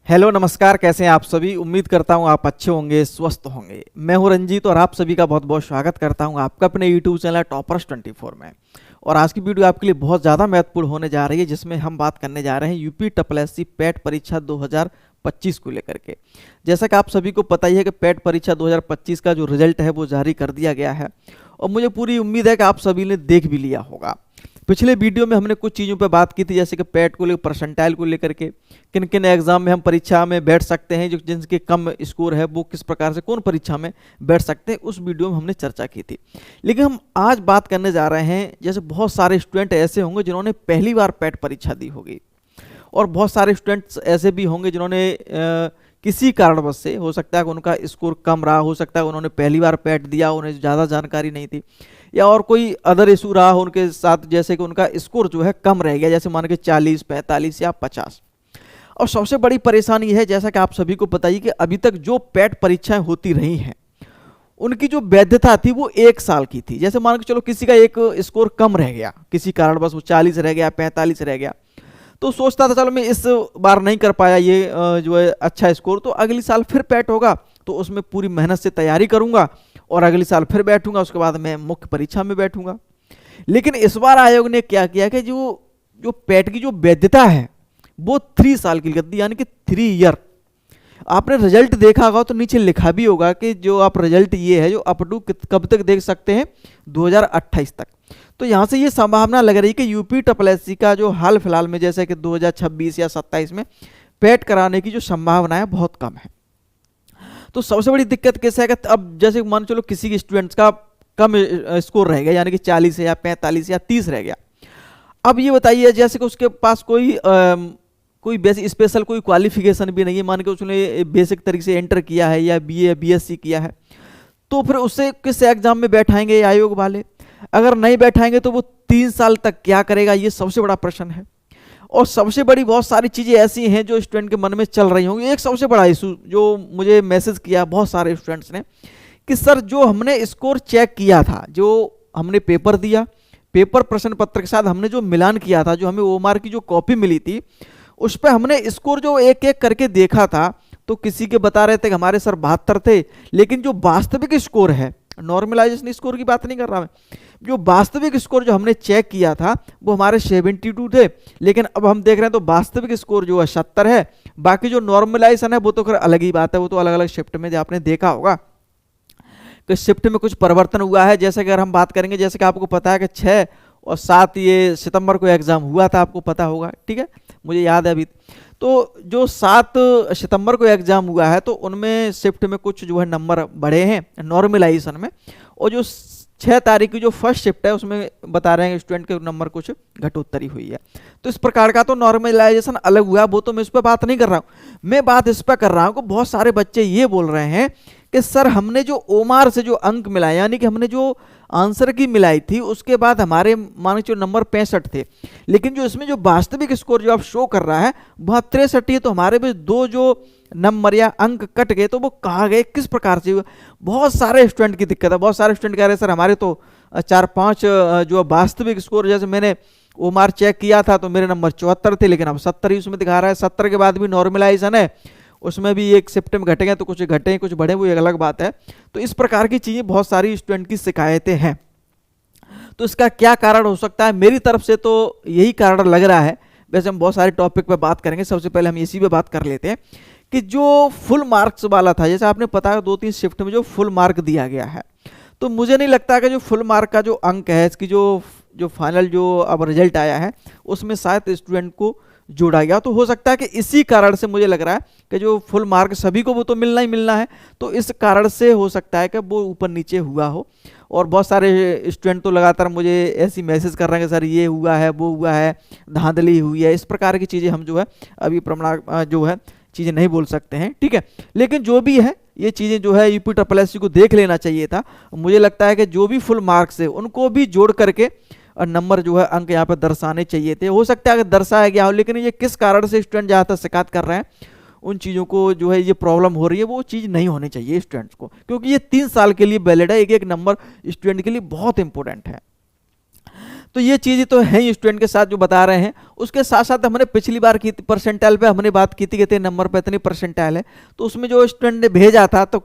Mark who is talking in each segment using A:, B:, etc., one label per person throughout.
A: Hello नमस्कार, कैसे हैं आप सभी। उम्मीद करता हूं आप अच्छे होंगे, स्वस्थ होंगे। मैं हूं रंजीत और आप सभी का बहुत बहुत स्वागत करता हूं आपका अपने यूट्यूब चैनल टॉपर्स 24 में। और आज की वीडियो आपके लिए बहुत ज़्यादा महत्वपूर्ण होने जा रही है, जिसमें हम बात करने जा रहे हैं यूपी एसएससी पैट परीक्षा 2025 को लेकर के। जैसा कि आप सभी को पता ही है कि पैट परीक्षा 2025 का जो रिजल्ट है वो जारी कर दिया गया है और मुझे पूरी उम्मीद है कि आप सभी ने देख भी लिया होगा। पिछले वीडियो में हमने कुछ चीज़ों पर बात की थी, जैसे कि पैट को लेकर, परसेंटाइल को लेकर के, किन किन एग्जाम में हम परीक्षा में बैठ सकते हैं, जो जिनके कम स्कोर है वो किस प्रकार से कौन परीक्षा में बैठ सकते हैं, उस वीडियो में हमने चर्चा की थी। लेकिन हम आज बात करने जा रहे हैं, जैसे बहुत सारे स्टूडेंट ऐसे होंगे जिन्होंने पहली बार पैट परीक्षा दी होगी और बहुत सारे स्टूडेंट्स ऐसे भी होंगे जिन्होंने किसी कारणवश से, हो सकता है कि उनका स्कोर कम रहा, हो सकता है उन्होंने पहली बार पैट दिया, उन्हें ज़्यादा जानकारी नहीं थी, या और कोई अदर इशू रहा हो उनके साथ, जैसे कि उनका स्कोर जो है कम रह गया, जैसे मान के 40, 45 या 50। और सबसे बड़ी परेशानी यह है, जैसा कि आप सभी को पता ही कि अभी तक जो पैट परीक्षाएं होती रही हैं उनकी जो वैधता थी वो 1 साल की थी। जैसे मान के चलो किसी का एक स्कोर कम रह गया, किसी कारणवश वो 40 रह गया, 45 रह गया, तो सोचता था चलो मैं इस बार नहीं कर पाया ये जो है अच्छा स्कोर, तो अगली साल फिर पैट होगा तो उसमें पूरी मेहनत से तैयारी करूंगा और अगले साल फिर बैठूंगा, उसके बाद मैं मुख्य परीक्षा में बैठूंगा। लेकिन इस बार आयोग ने क्या किया कि जो पैट की जो वैधता है वो 3 साल की कर दी, यानी कि 3 ईयर। आपने रिजल्ट देखा होगा तो नीचे लिखा भी होगा कि जो आप रिजल्ट ये है जो अप टू कब तक देख सकते हैं, 2028 तक। तो यहाँ से ये संभावना लग रही है कि यूपी एसएससी का जो हाल फिलहाल में, जैसे कि 2026 या 27 में पैट कराने की जो संभावना है बहुत कम है। तो सबसे बड़ी दिक्कत कैसे है कि अब जैसे मान चलो किसी के स्टूडेंट्स का कम स्कोर रह गया, यानी कि 40 या 45 या 30 रह गया। अब ये बताइए, जैसे कि उसके पास कोई बेसिक स्पेशल कोई क्वालिफिकेशन भी नहीं है, मान के उसने बेसिक तरीके से एंटर किया है या बीए या बीएससी किया है, तो फिर उससे किस एग्जाम में बैठाएंगे आयोग वाले? अगर नहीं बैठाएंगे तो वो 3 साल तक क्या करेगा, ये सबसे बड़ा प्रश्न है। और सबसे बड़ी बहुत सारी चीज़ें ऐसी हैं जो स्टूडेंट के मन में चल रही होंगी। एक सबसे बड़ा इशू जो मुझे मैसेज किया बहुत सारे स्टूडेंट्स ने कि सर जो हमने स्कोर चेक किया था, जो हमने पेपर दिया, पेपर प्रश्न पत्र के साथ हमने जो मिलान किया था, जो हमें ओएमआर की जो कॉपी मिली थी, उस पर हमने स्कोर जो एक एक करके देखा था, तो किसी के बता रहे थे कि हमारे सर 72 थे, लेकिन जो वास्तविक स्कोर है, नॉर्मलाइजेशन स्कोर की बात नहीं कर रहा मैं, जो वास्तविक स्कोर जो हमने चेक किया था वो हमारे 72 थे, लेकिन अब हम देख रहे हैं तो वास्तविक स्कोर जो है 70 है। बाकी जो नॉर्मलाइजेशन है वो तो खैर अलग ही बात है, वो तो अलग अलग शिफ्ट में जो आपने देखा होगा कि शिफ्ट में कुछ परिवर्तन हुआ है। जैसे कि अगर हम बात करेंगे, जैसे कि आपको पता है कि 6 और 7 ये सितंबर को एग्जाम हुआ था, आपको पता होगा, ठीक है, मुझे याद है अभी। तो जो 7 सितंबर को एग्जाम हुआ है तो उनमें शिफ्ट में कुछ जो है नंबर बढ़े हैं नॉर्मलाइजेशन में, और जो 6 तारीख की जो फर्स्ट शिफ्ट है उसमें बता रहे हैं स्टूडेंट के नंबर कुछ घटोत्तरी हुई है। तो इस प्रकार का तो नॉर्मलाइजेशन अलग हुआ, वो तो मैं इस पर बात नहीं कर रहा हूँ। मैं बात इस पर कर रहा हूँ कि बहुत सारे बच्चे ये बोल रहे हैं कि सर हमने जो ओएमआर से जो अंक मिलाए, यानी कि हमने जो आंसर की मिलाई थी, उसके बाद हमारे मान जो नंबर 65 थे, लेकिन जो इसमें जो वास्तविक स्कोर जो आप शो कर रहा है वहाँ 63 है, तो हमारे में 2 जो नंबर या अंक कट गए, तो वो कहाँ गए, किस प्रकार से? बहुत सारे स्टूडेंट की दिक्कत है। बहुत सारे स्टूडेंट कह रहे हैं सर हमारे तो 4-5 जो वास्तविक स्कोर, जैसे मैंने ओएमआर चेक किया था तो मेरे नंबर 74 थे, लेकिन अब 70 ही उसमें दिखा रहा है। 70 के बाद भी नॉर्मलाइजेशन है, उसमें भी एक शिफ्ट में घटेंगे, तो कुछ घटे कुछ बढ़े, वो एक अलग बात है। तो इस प्रकार की चीज़ें बहुत सारी स्टूडेंट की शिकायतें हैं। तो इसका क्या कारण हो सकता है? मेरी तरफ से तो यही कारण लग रहा है। वैसे हम बहुत सारे टॉपिक पे बात करेंगे, सबसे पहले हम इसी पे बात कर लेते हैं कि जो फुल मार्क्स वाला था, जैसे आपने पता है 2-3 शिफ्ट में जो फुल मार्क दिया गया है, तो मुझे नहीं लगता कि जो फुल मार्क का जो अंक है, इसकी जो फाइनल जो अब रिजल्ट आया है उसमें शायद स्टूडेंट को जोड़ा गया। तो हो सकता है कि इसी कारण से मुझे लग रहा है कि जो फुल मार्क सभी को वो तो मिलना ही मिलना है, तो इस कारण से हो सकता है कि वो ऊपर नीचे हुआ हो। और बहुत सारे स्टूडेंट तो लगातार मुझे ऐसी मैसेज कर रहे हैं कि सर ये हुआ है, वो हुआ है, धांधली हुई है। इस प्रकार की चीज़ें हम जो है अभी प्रमाण जो है चीज़ें नहीं बोल सकते हैं, ठीक है। लेकिन जो भी है ये चीज़ें जो है यूपी एसएससी को देख लेना चाहिए था। मुझे लगता है कि जो भी फुल मार्क्स है उनको भी जोड़ करके नंबर जो है अंक यहाँ पर दर्शाने चाहिए थे। हो सकता है कि दर्शाया गया हो, लेकिन ये किस कारण से स्टूडेंट ज़्यादातर शिकायत कर रहे हैं, उन चीज़ों को जो है ये प्रॉब्लम हो रही है, वो चीज़ नहीं होनी चाहिए स्टूडेंट्स को, क्योंकि ये 3 साल के लिए वैलिड है। एक एक नंबर स्टूडेंट के लिए बहुत इंपॉर्टेंट है। तो ये चीज़ें तो हैं ही स्टूडेंट के साथ जो बता रहे हैं। उसके साथ साथ हमने पिछली बार की परसेंटाइल पे हमने बात की थी, कितने नंबर पे इतनी परसेंटाइल है। तो उसमें जो स्टूडेंट ने भेजा था तो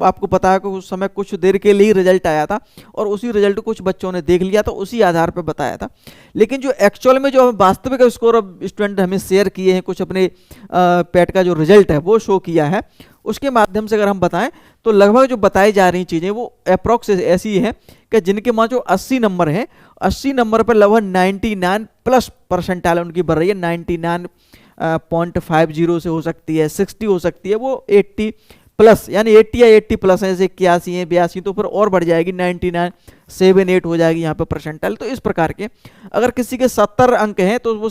A: आपको पता है कि उस समय कुछ देर के लिए ही रिजल्ट आया था और उसी रिजल्ट को कुछ बच्चों ने देख लिया तो उसी आधार पर बताया था। लेकिन जो एक्चुअल में जो वास्तविक स्कोर अब स्टूडेंट हमें शेयर किए हैं, कुछ अपने पैट का जो रिजल्ट है वो शो किया है, उसके माध्यम से अगर हम बताएं तो लगभग जो बताई जा रही चीज़ें वो अप्रॉक्स ऐसी है कि जिनके मान जो 80 नंबर हैं, 80 नंबर पर लगभग 99 प्लस परसेंटाइल उनकी बढ़ रही है। 99.50 से हो सकती है, 60 हो सकती है, वो 80 प्लस यानी 80 या 80 प्लस है, जैसे 81 है, 82 तो फिर और बढ़ जाएगी, 99, 78 हो जाएगी यहाँ पे परसेंटाइल। तो इस प्रकार के अगर किसी के 70 अंक हैं तो वो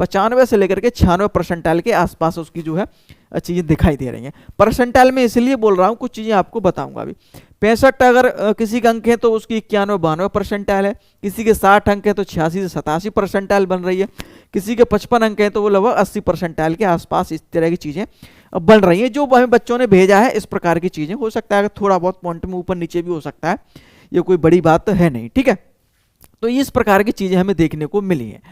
A: 95 से लेकर के 96 परसेंटाइल के आसपास उसकी जो है चीज़ें दिखाई दे रही हैं। परसेंटाइल में इसलिए बोल रहा हूँ, कुछ चीज़ें आपको बताऊंगा अभी। 65 अगर किसी के अंक हैं तो उसकी 91-92 परसेंटाइल है, किसी के 60 अंक हैं तो 86 से 87 परसेंटाइल बन रही है, किसी के 55 अंक हैं तो वो लगभग 80 परसेंटाइल के आसपास इस तरह की चीज़ें बन रही हैं। जो हमें बच्चों ने भेजा है इस प्रकार की चीज़ें, हो सकता है थोड़ा बहुत पॉइंट में ऊपर नीचे भी हो सकता है, ये कोई बड़ी बात है नहीं, ठीक है। तो इस प्रकार की चीज़ें हमें देखने को मिली हैं।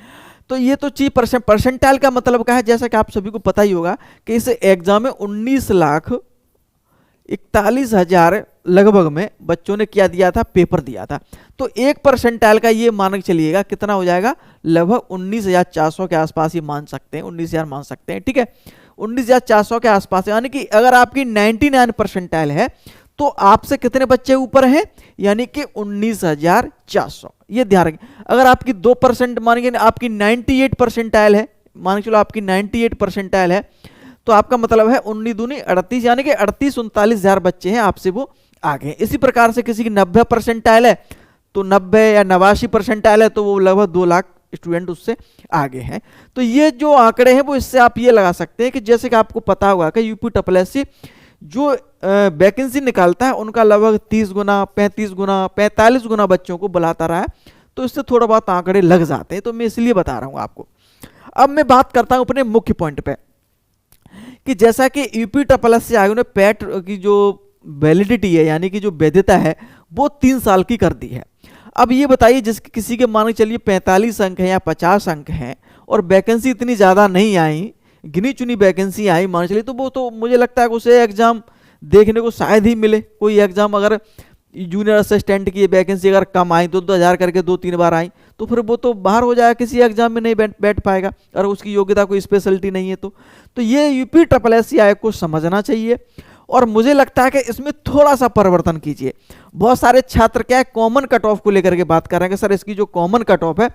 A: तो ये तो चीज परसेंटाइल का मतलब क्या है, जैसा कि आप सभी को पता ही होगा कि इस एग्जाम में 19,41,000 लगभग में बच्चों ने क्या दिया था, पेपर दिया था। तो 1 परसेंटाइल का ये मान के चलिएगा कितना हो जाएगा, लगभग 19,400 के आसपास ये मान सकते हैं, 19,000 मान सकते हैं, ठीक है। 19,400 के आसपास, यानी कि अगर आपकी 99 परसेंटाइल है तो आपसे कितने बच्चे ऊपर हैं, यानी कि 19,400। ये ध्यान रखें। अगर आपकी 2% मानिए आपकी 98 परसेंटाइल है, मान के चलो आपकी 98 परसेंटाइल है, तो आपका मतलब है 19 दूनी 38, यानी कि 38-39,000 बच्चे हैं आपसे वो आगे। इसी प्रकार से किसी की 90 परसेंटाइल है तो 90 या 89 परसेंटाइल है तो वो लगभग 2 लाख स्टूडेंट उससे आगे हैं। तो ये जो आंकड़े हैं वो इससे आप ये लगा सकते हैं कि जैसे कि आपको पता होगा कि यूपी SSSC जो वैकेंसी निकालता है उनका लगभग 30 गुना, 35 गुना, 45 गुना बच्चों को बुलाता रहा है। तो इससे थोड़ा बहुत आंकड़े लग जाते हैं, तो मैं इसलिए बता रहा हूं आपको। अब मैं बात करता हूं अपने मुख्य पॉइंट पे कि जैसा कि यूपी SSSC आयोग ने पैट की जो वैलिडिटी है, यानी कि जो वैधता है, वो 3 साल की कर दी है। अब ये बताइए, जिसके किसी के मान के चलिए 45 अंक हैं या 50 अंक हैं और वैकेंसी इतनी ज़्यादा नहीं आई, गिनी चुनी वैकेंसी आई मान चलिए, तो वो तो मुझे लगता है कि उसे एग्जाम देखने को शायद ही मिले। कोई एग्जाम अगर जूनियर असिस्टेंट की वैकेंसी अगर कम आई, 2-2 हज़ार करके 2-3 बार आई, तो फिर वो तो बाहर हो जाएगा, किसी एग्जाम में नहीं बैठ पाएगा अगर उसकी योग्यता कोई स्पेशलिटी नहीं है। तो ये यूपी SSSC आयोग को समझना चाहिए और मुझे लगता है कि इसमें थोड़ा सा परिवर्तन कीजिए। बहुत सारे छात्र क्या है, कॉमन कट ऑफ को लेकर के बात कर रहे हैं कि सर इसकी जो कॉमन कट ऑफ है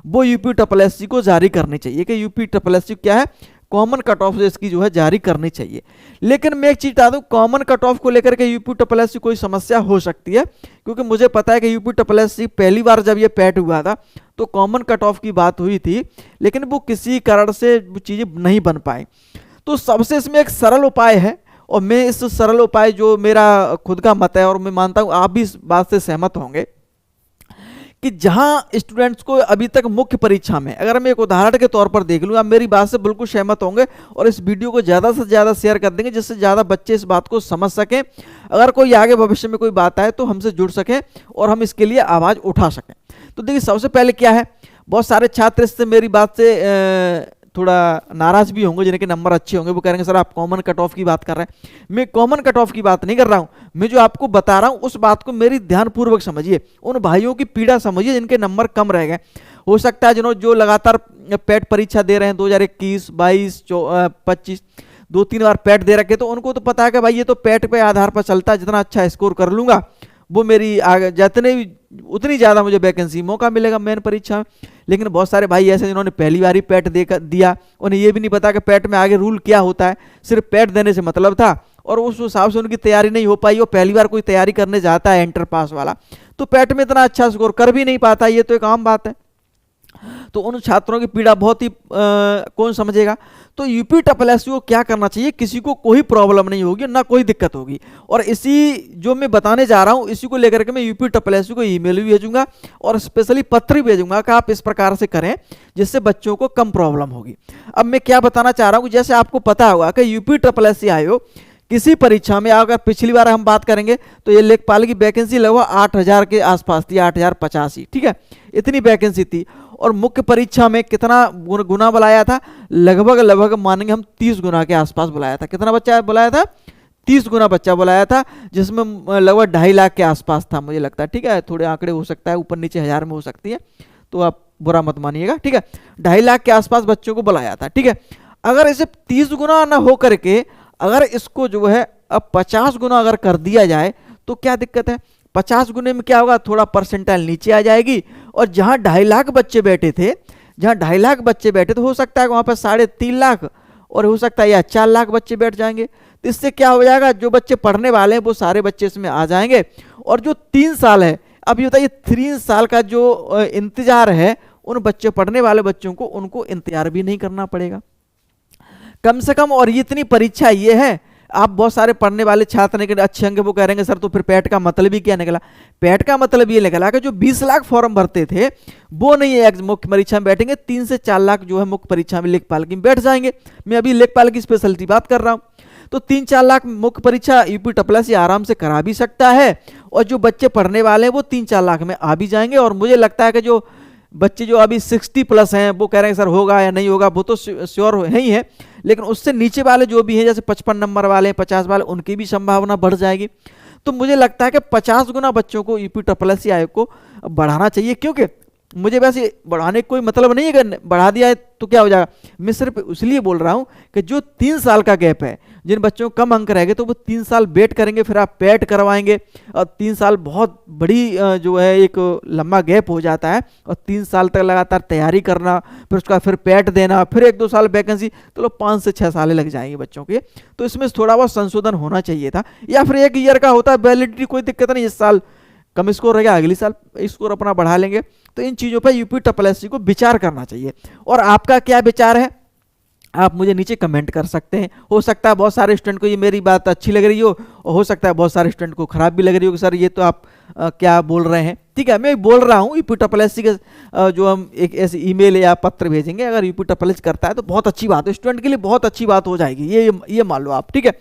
A: वो यूपी SSSC को जारी करनी चाहिए, कि यूपी SSSC क्या है, कॉमन कट ऑफ इसकी जो है जारी करनी चाहिए। लेकिन मैं एक चीज बता दूं, कॉमन कट ऑफ को लेकर के यूपी SSSC कोई समस्या हो सकती है, क्योंकि मुझे पता है कि यूपी SSSC पहली बार जब ये पैट हुआ था तो कॉमन कट ऑफ की बात हुई थी, लेकिन वो किसी कारण से वो चीज़ें नहीं बन पाई। तो सबसे इसमें एक सरल उपाय है, और मैं इस सरल उपाय जो मेरा खुद का मत है और मैं मानता हूँ आप भी इस बात से सहमत होंगे, कि जहां स्टूडेंट्स को अभी तक मुख्य परीक्षा में, अगर मैं एक उदाहरण के तौर पर देख लूँ, आप मेरी बात से बिल्कुल सहमत होंगे और इस वीडियो को ज़्यादा से ज़्यादा शेयर कर देंगे, जिससे ज़्यादा बच्चे इस बात को समझ सकें। अगर कोई आगे भविष्य में कोई बात आए तो हमसे जुड़ सकें और हम इसके लिए आवाज़ उठा सकें। तो देखिए, सबसे पहले क्या है, बहुत सारे छात्र इससे मेरी बात से थोड़ा नाराज भी होंगे, जिनके नंबर अच्छे होंगे, वो कहेंगे सर आप कॉमन कट ऑफ की बात कर रहे हैं। मैं कॉमन कट ऑफ की बात नहीं कर रहा हूं, मैं जो आपको बता रहा हूं उस बात को मेरी ध्यानपूर्वक समझिए, उन भाइयों की पीड़ा समझिए जिनके नंबर कम रह गए। हो सकता है जिन्होंने जो लगातार पैट परीक्षा दे रहे हैं 2021, 22, 25, 2-3 बार पैट दे रखे, तो उनको तो पता है कि भाई ये तो पैट पे आधार पर चलता है, जितना अच्छा स्कोर कर लूंगा वो मेरी आगे जितने उतनी ज़्यादा मुझे वैकेंसी मौका मिलेगा मेन परीक्षा में। लेकिन बहुत सारे भाई ऐसे जिन्होंने पहली बार ही पैट दिया, उन्हें ये भी नहीं पता कि पैट में आगे रूल क्या होता है, सिर्फ पैट देने से मतलब था और उस हिसाब से उनकी तैयारी नहीं हो पाई। वो पहली बार कोई तैयारी करने जाता है इंटर पास वाला, तो पैट में इतना अच्छा स्कोर कर भी नहीं पाता, ये तो एक आम बात है। तो उन छात्रों की पीड़ा बहुत ही कौन समझेगा। तो यूपी SSSC को क्या करना चाहिए, किसी को कोई प्रॉब्लम नहीं होगी, ना कोई दिक्कत होगी। और इसी जो मैं बताने जा रहा हूं इसी को लेकर के मैं यूपी SSSC को ईमेल भी भेजूंगा और स्पेशली पत्र भी भेजूंगा कि आप इस प्रकार से करें जिससे बच्चों को कम प्रॉब्लम होगी। अब मैं क्या बताना चाह रहा हूँ, जैसे आपको पता होगा कि यूपी SSSC आयोग किसी परीक्षा में, अगर पिछली बार हम बात करेंगे तो ये लेखपाल की वैकेंसी लगभग 8,000 के आसपास थी, 8,085, ठीक है, इतनी वैकेंसी थी। और मुख्य परीक्षा में कितना गुना बुलाया था, लगभग मानेंगे हम 30 गुना के आसपास बुलाया था। कितना बच्चा बुलाया था, 30 गुना बच्चा बुलाया था, जिसमें लगभग 2.5 लाख के आसपास था मुझे लगता है, ठीक है, थोड़े आंकड़े हो सकता है ऊपर नीचे हजार में हो सकती है, तो आप बुरा मत मानिएगा, ठीक है। 2.5 लाख के आसपास बच्चों को बुलाया था, ठीक है। अगर इसे 30 गुना ना हो करके अगर इसको जो है अब 50 गुना अगर कर दिया जाए तो क्या दिक्कत है। 50 गुने में क्या होगा, थोड़ा परसेंटाइल नीचे आ जाएगी, और जहां 2.5 लाख बच्चे बैठे थे, जहां 2.5 लाख बच्चे बैठे तो हो सकता है वहां पर 3.5 लाख और हो सकता है या 4 लाख बच्चे बैठ जाएंगे। तो इससे क्या हो जाएगा, जो बच्चे पढ़ने वाले हैं वो सारे बच्चे इसमें आ जाएंगे। और जो 3 साल है, अब ये बताइए 3 साल का जो इंतजार है, उन बच्चे पढ़ने वाले बच्चों को उनको इंतजार भी नहीं करना पड़ेगा कम से कम। और ये इतनी परीक्षा ये है, आप बहुत सारे पढ़ने वाले छात्र ने अच्छे अंक वो कह रहे हैं सर तो फिर पैट का मतलब ही क्या निकला। पैट का मतलब ये निकला कि जो 20 लाख फॉर्म भरते थे वो नहीं है मुख्य परीक्षा में बैठेंगे, 3 से 4 लाख जो है मुख्य परीक्षा में लेखपाल की बैठ जाएंगे। मैं अभी लेखपाल की स्पेशलिटी बात कर रहा हूँ। तो 3-4 लाख मुख्य परीक्षा यूपी टपला आराम से करा भी सकता है, और जो बच्चे पढ़ने वाले हैं वो 3-4 लाख में आ भी जाएंगे। और मुझे लगता है कि जो बच्चे जो अभी 60+ हैं वो कह रहे हैं सर होगा या नहीं होगा, वो तो श्योर है ही है, लेकिन उससे नीचे वाले जो भी हैं जैसे 55 नंबर वाले, 50 वाले, उनकी भी संभावना बढ़ जाएगी। तो मुझे लगता है कि 50 गुना बच्चों को यूपी टपला आयोग को बढ़ाना चाहिए, क्योंकि मुझे वैसे बढ़ाने का कोई मतलब नहीं है कि बढ़ा दिया है तो क्या हो जाएगा। मैं सिर्फ इसलिए बोल रहा हूं कि जो 3 साल का गैप है, जिन बच्चों को कम अंक रहेंगे तो वो 3 साल वेट करेंगे, फिर आप पैट करवाएंगे, और 3 साल बहुत बड़ी जो है एक लंबा गैप हो जाता है, और 3 साल तक लगातार तैयारी करना, फिर उसका फिर पैट देना, फिर 1-2 साल वैकेंसी, तो लोग 5 से 6 साल लग जाएंगे बच्चों के। तो इसमें थोड़ा बहुत संशोधन होना चाहिए था, या फिर 1 ईयर का होता है वैलिडिटी, कोई दिक्कत नहीं, इस साल कम स्कोर रहेगा अगले साल स्कोर अपना बढ़ा लेंगे। तो इन चीज़ों पर यूपी टपला को विचार करना चाहिए। और आपका क्या विचार है आप मुझे नीचे कमेंट कर सकते हैं। हो सकता है बहुत सारे स्टूडेंट को ये मेरी बात अच्छी लग रही हो, और हो सकता है बहुत सारे स्टूडेंट को खराब भी लग रही हो कि सर ये तो आप क्या बोल रहे हैं। ठीक है, मैं बोल रहा हूँ यूपी टपला के जो हम एक ऐसे ईमेल या पत्र भेजेंगे, अगर यूपी टपला करता है तो बहुत अच्छी बात है, स्टूडेंट के लिए बहुत अच्छी बात हो जाएगी, ये मान लो आप। ठीक है,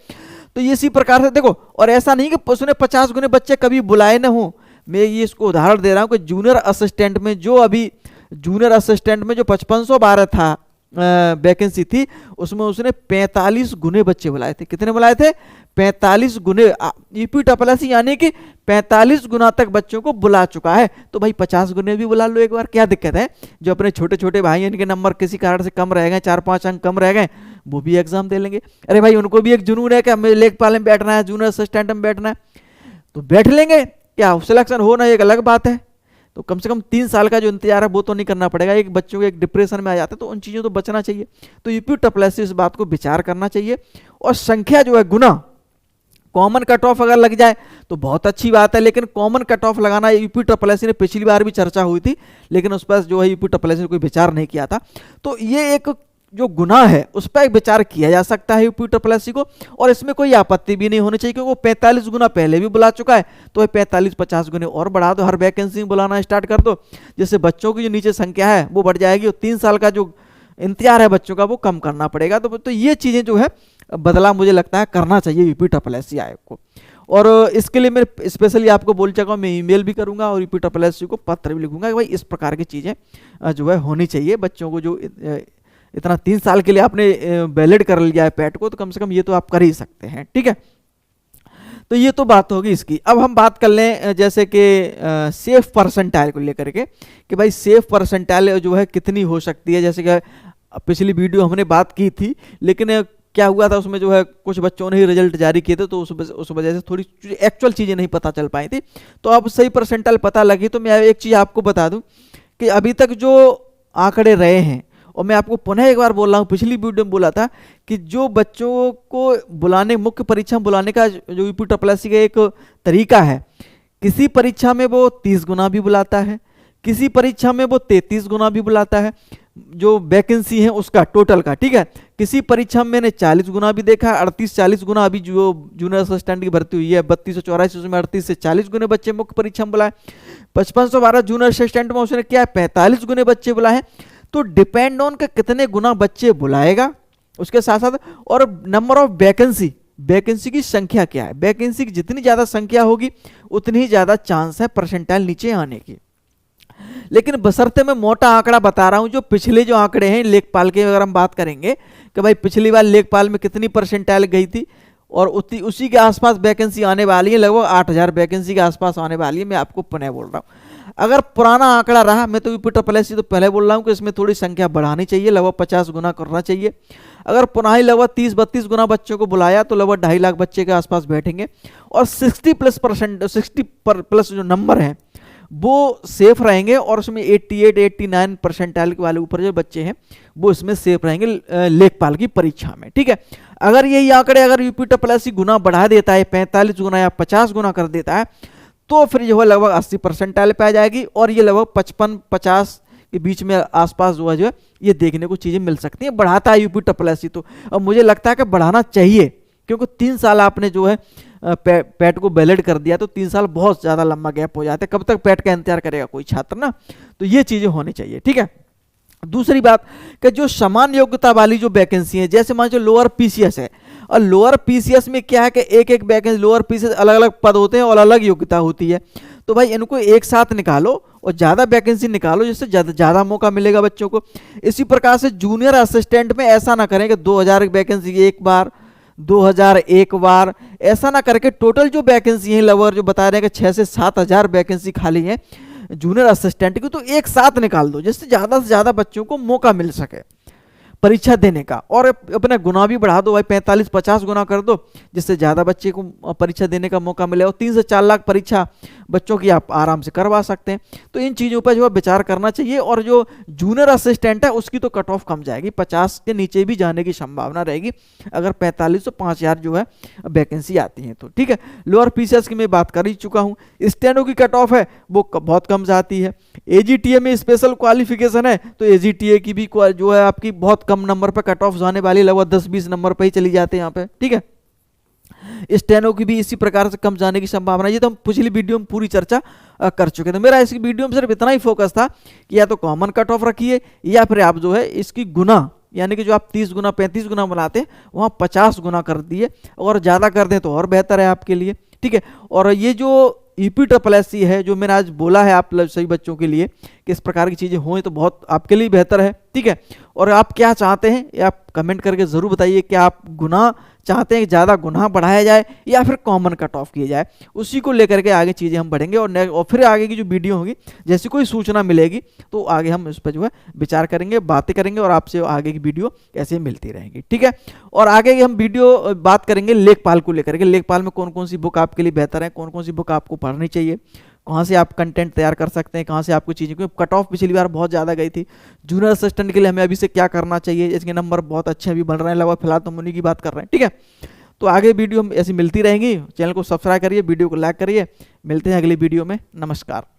A: तो ये इसी प्रकार से देखो, और ऐसा नहीं कि उसने 50 गुने बच्चे कभी बुलाए ना हो। मैं ये इसको उदाहरण दे रहा हूँ कि जूनियर असिस्टेंट में जो अभी जूनियर असिस्टेंट में जो 5512 था वैकेंसी थी, उसमें उसने 45 गुने बच्चे बुलाए थे। कितने बुलाए थे? 45 गुने। यूपी टपला यानी कि 45 गुना तक बच्चों को बुला चुका है। तो भाई 50 गुने भी बुला लो एक बार, क्या दिक्कत है। जो अपने छोटे छोटे भाई इनके नंबर किसी कारण से कम रह गए, 4-5 अंक कम रह गए, वो भी एग्जाम दे लेंगे। अरे भाई उनको भी एक जुनून है कि हमें लेखपाल में बैठना है, जूनियर असिस्टेंट में बैठना है, तो बैठ लेंगे। क्या सिलेक्शन होना एक अलग बात है। तो कम से कम 3 साल का जो इंतजार है वो तो नहीं करना पड़ेगा। एक बच्चों को एक डिप्रेशन में आ जाते हैं, तो उन चीज़ों तो बचना चाहिए। तो यूपी टपला से इस बात को विचार करना चाहिए। और संख्या जो है गुना, कॉमन कट ऑफ अगर लग जाए तो बहुत अच्छी बात है, लेकिन कॉमन कट ऑफ लगाना यूपी टपला ने पिछली बार भी चर्चा हुई थी, लेकिन उस पर जो है यूपी टपला ने कोई विचार नहीं किया था। तो ये एक जो गुनाह है उस पर एक विचार किया जा सकता है यूपी टपला को, और इसमें कोई आपत्ति भी नहीं होनी चाहिए, क्योंकि वो 45 गुना पहले भी बुला चुका है। तो 45-50 गुने और बढ़ा दो, हर वैकेंसी में बुलाना स्टार्ट कर दो, जिससे बच्चों की जो नीचे संख्या है वो बढ़ जाएगी, और 3 साल का जो इंतजार है बच्चों का वो कम करना पड़ेगा। तो ये चीज़ें जो है बदलाव मुझे लगता है करना चाहिए यूपी टपला आयोग को। और इसके लिए मैं स्पेशली आपको बोल चुका हूँ, मैं ईमेल भी करूँगा और यूपी टपला को पत्र भी लिखूंगा कि भाई इस प्रकार की चीज़ें जो है होनी चाहिए। बच्चों को जो इतना 3 साल के लिए आपने वैलिड कर लिया है पैट को, तो कम से कम ये तो आप कर ही सकते हैं। ठीक है, तो ये तो बात होगी इसकी। अब हम बात कर लें जैसे कि सेफ परसेंटाइल को लेकर के, कि भाई सेफ परसेंटाइल जो है कितनी हो सकती है। जैसे कि पिछली वीडियो हमने बात की थी, लेकिन क्या हुआ था उसमें जो है कुछ बच्चों ने ही रिजल्ट जारी किए थे, तो उस वजह से थोड़ी एक्चुअल चीज़ें नहीं पता चल पाई थी। तो अब सही परसेंटाइल पता लगी। तो मैं एक चीज़ आपको बता दूं कि अभी तक जो आंकड़े रहे हैं, और मैं आपको पुनः एक बार बोल रहा हूँ, पिछली वीडियो में बोला था कि जो बच्चों को बुलाने, मुख्य परीक्षा में बुलाने का जो यूपी टपला का एक तरीका है, किसी परीक्षा में वो 30 गुना भी बुलाता है, किसी परीक्षा में वो 33 गुना भी बुलाता है, जो वैकेंसी है उसका टोटल का। ठीक है, किसी परीक्षा में मैंने 40 गुना भी देखा, 38-40 गुना। अभी जो जूनियर असिस्टेंट की भर्ती हुई है 3284, उसमें 38 से 40 गुने बच्चे मुख्य परीक्षा में बुलाए। 5512 जूनियर असिस्टेंट में उसने क्या 45 गुने बच्चे बुलाए। तो डिपेंड ऑन के कितने गुना बच्चे बुलाएगा, उसके साथ साथ और नंबर ऑफ वैकेंसी, वैकेंसी की संख्या क्या है। वैकेंसी की जितनी ज़्यादा संख्या होगी उतनी ही ज़्यादा चांस है परसेंटाइल नीचे आने की। लेकिन बशर्ते मैं मोटा आंकड़ा बता रहा हूं, जो पिछले जो आंकड़े हैं लेखपाल के, अगर हम बात करेंगे कि भाई पिछली बार लेखपाल में कितनी परसेंटाइल गई थी और उसी के आसपास वैकेंसी आने वाली है, लगभग 8000 वैकेंसी के आसपास आने वाली है। मैं आपको पुनः बोल रहा हूँ, अगर पुराना आंकड़ा रहा, मैं तो यूपी तो पहले बोल रहा हूँ कि इसमें थोड़ी संख्या बढ़ानी चाहिए, लगभग 50 गुना करना चाहिए। अगर पुनः ही लगभग 30-32 गुना बच्चों को बुलाया तो लगभग 2.5 लाख बच्चे के आसपास बैठेंगे और 60+ जो नंबर हैं वो सेफ रहेंगे और उसमें 88-89 परसेंटाइल के वाले ऊपर जो बच्चे हैं वो इसमें सेफ रहेंगे लेखपाल की परीक्षा में। ठीक है, अगर यही आंकड़े अगर यूपी गुना बढ़ा देता है, 45 गुना या 50 गुना कर देता है, तो फिर जो है लगभग 80 परसेंटाइल पे आ जाएगी और ये लगभग 55-50 के बीच में आसपास जो है ये देखने को चीज़ें मिल सकती हैं। बढ़ाता है यूपी तो, और मुझे लगता है कि बढ़ाना चाहिए, क्योंकि 3 साल आपने जो है पैट को वैलिड कर दिया तो 3 साल बहुत ज़्यादा लंबा गैप हो जाता है। कब तक पैट का इंतजार करेगा कोई छात्र ना, तो ये चीज़ें होनी चाहिए। ठीक है, दूसरी बात कि जो समान योग्यता वाली जो वैकेंसी है, जैसे मान लो लोअर पीसीएस है, और लोअर पीसीएस में क्या है कि एक वैकेंसी, लोअर पीसीएस अलग अलग पद होते हैं और अलग योग्यता होती है, तो भाई इनको एक साथ निकालो और ज़्यादा वैकेंसी निकालो, जिससे ज़्यादा मौका मिलेगा बच्चों को। इसी प्रकार से जूनियर असिस्टेंट में ऐसा ना करें कि 2000 वैकेंसी एक बार, 2000 एक बार, ऐसा ना करके टोटल जो वैकेंसी है लगभग जो बता रहे हैं कि 6 से 7000 वैकेंसी खाली है जूनियर असिस्टेंट की, तो एक साथ निकाल दो, जिससे ज़्यादा से ज़्यादा बच्चों को मौका मिल सके परीक्षा देने का। और अपना गुना भी बढ़ा दो भाई, 45-50 गुना कर दो, जिससे ज़्यादा बच्चे को परीक्षा देने का मौका मिले और 3 से 4 लाख परीक्षा बच्चों की आप आराम से करवा सकते हैं। तो इन चीज़ों पर जो है विचार करना चाहिए। और जो जूनियर असिस्टेंट है उसकी तो कट ऑफ कम जाएगी, 50 के नीचे भी जाने की संभावना रहेगी अगर 45 से 5000 जो है वैकेंसी आती है तो। ठीक है, लोअर पीसीएस की मैं बात कर ही चुका हूँ। स्टेनो की कट ऑफ है वो बहुत कम जाती है। एजीटीए में स्पेशल क्वालिफिकेशन है तो एजीटीए की भी जो है आपकी बहुत कम नंबर पर कट ऑफ जाने वाली, लगभग 10-20 नंबर पर ही चली जाते हैं यहाँ पे। ठीक है, स्टेनो की भी इसी प्रकार से कम जाने की संभावना है। ये तो हम पिछली वीडियो में पूरी चर्चा कर चुके थे। मेरा इस वीडियो में सिर्फ इतना ही फोकस था कि या तो कॉमन कट ऑफ रखिए या फिर आप जो है इसकी गुना, यानी कि जो आप 30 गुना 35 गुना बनाते हैं वहाँ 50 गुना कर दिए, और ज़्यादा कर दें तो और बेहतर है आपके लिए। ठीक है, और ये जो यूपी है जो मैंने आज बोला है आप सभी बच्चों के लिए कि इस प्रकार की चीज़ें हों तो बहुत आपके लिए बेहतर है। ठीक है, और आप क्या चाहते हैं ये आप कमेंट करके ज़रूर बताइए कि आप गुना चाहते हैं कि ज़्यादा गुना बढ़ाया जाए या फिर कॉमन कट ऑफ किया जाए। उसी को लेकर के आगे चीज़ें हम बढ़ेंगे और फिर आगे की जो वीडियो होगी जैसी कोई सूचना मिलेगी तो आगे हम इस पर जो है विचार करेंगे, बातें करेंगे और आपसे आगे की वीडियो ऐसे मिलती रहेंगी। ठीक है, और आगे की हम वीडियो बात करेंगे लेखपाल को लेकर के, लेखपाल में कौन कौन सी बुक आपके लिए बेहतर है, कौन कौन सी बुक आपको पढ़नी चाहिए, कहाँ से आप कंटेंट तैयार कर सकते हैं, कहाँ से आपको चीज़ें, क्योंकि कट ऑफ पिछली बार बहुत ज़्यादा गई थी। जूनियर असिस्टेंट के लिए हमें अभी से क्या करना चाहिए, इसके नंबर बहुत अच्छे अभी बन रहे हैं, लगभग फिलहाल तो उन्हीं की बात कर रहे हैं। ठीक है, तो आगे वीडियो हम ऐसी मिलती रहेंगी। चैनल को सब्सक्राइब करिए, वीडियो को लाइक करिए। मिलते हैं अगली वीडियो में। नमस्कार।